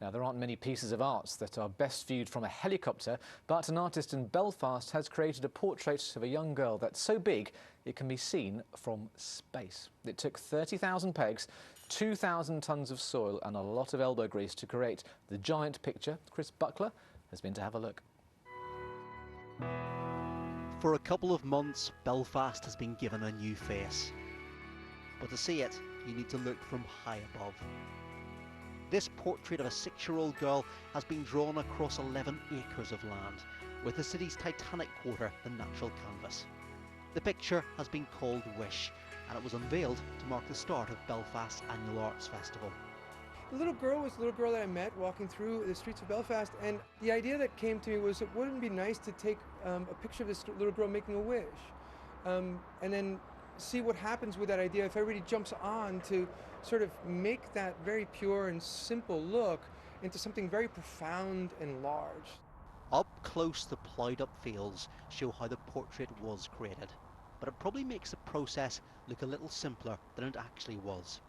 Now, there aren't many pieces of art that are best viewed from a helicopter, but an artist in Belfast has created a portrait of a young girl that's so big it can be seen from space. It took 30,000 pegs, 2,000 tonnes of soil and a lot of elbow grease to create the giant picture. Chris Buckler has been to have a look. For a couple of months, Belfast has been given a new face. But to see it, you need to look from high above. This portrait of a 6-year-old girl has been drawn across 11 acres of land, with the city's Titanic quarter the natural canvas. The picture has been called Wish, and it was unveiled to mark the start of Belfast's annual Arts Festival. The little girl was the little girl that I met walking through the streets of Belfast, and the idea that came to me was, it wouldn't it be nice to take a picture of this little girl making a wish, and then see what happens with that idea if everybody jumps on to sort of make that very pure and simple look into something very profound and large. Up close, the ploughed up fields show how the portrait was created, but it probably makes the process look a little simpler than it actually was.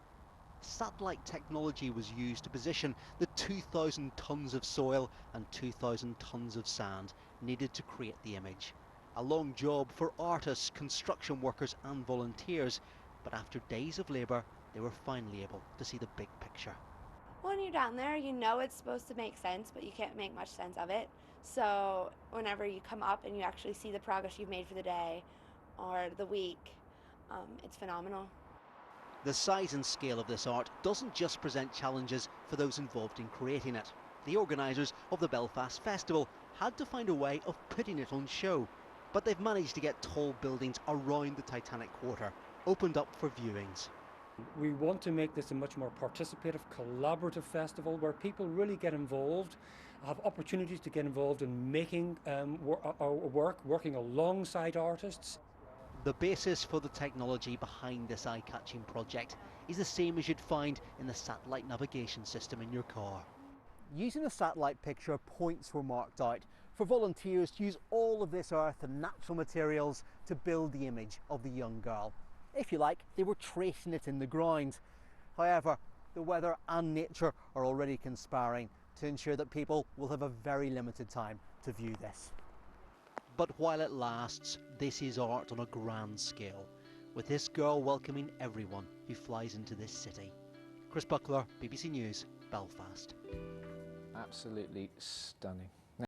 Satellite technology was used to position the 2,000 tonnes of soil and 2,000 tonnes of sand needed to create the image. A long job for artists, construction workers and volunteers, but after days of labour they were finally able to see the big picture. When you're down there, you know it's supposed to make sense, but you can't make much sense of it. So whenever you come up and you actually see the progress you've made for the day or the week, it's phenomenal. The size and scale of this art doesn't just present challenges for those involved in creating it. The organisers of the Belfast Festival had to find a way of putting it on show. But they've managed to get tall buildings around the Titanic quarter opened up for viewings. We want to make this a much more participative, collaborative festival where people really get involved, have opportunities to get involved in making working alongside artists. The basis for the technology behind this eye-catching project is the same as you'd find in the satellite navigation system in your car. Using a satellite picture, points were marked out for volunteers to use all of this earth and natural materials to build the image of the young girl. If you like, they were tracing it in the ground. However, the weather and nature are already conspiring to ensure that people will have a very limited time to view this. But while it lasts, this is art on a grand scale, with this girl welcoming everyone who flies into this city. Chris Buckler, BBC News, Belfast. Absolutely stunning.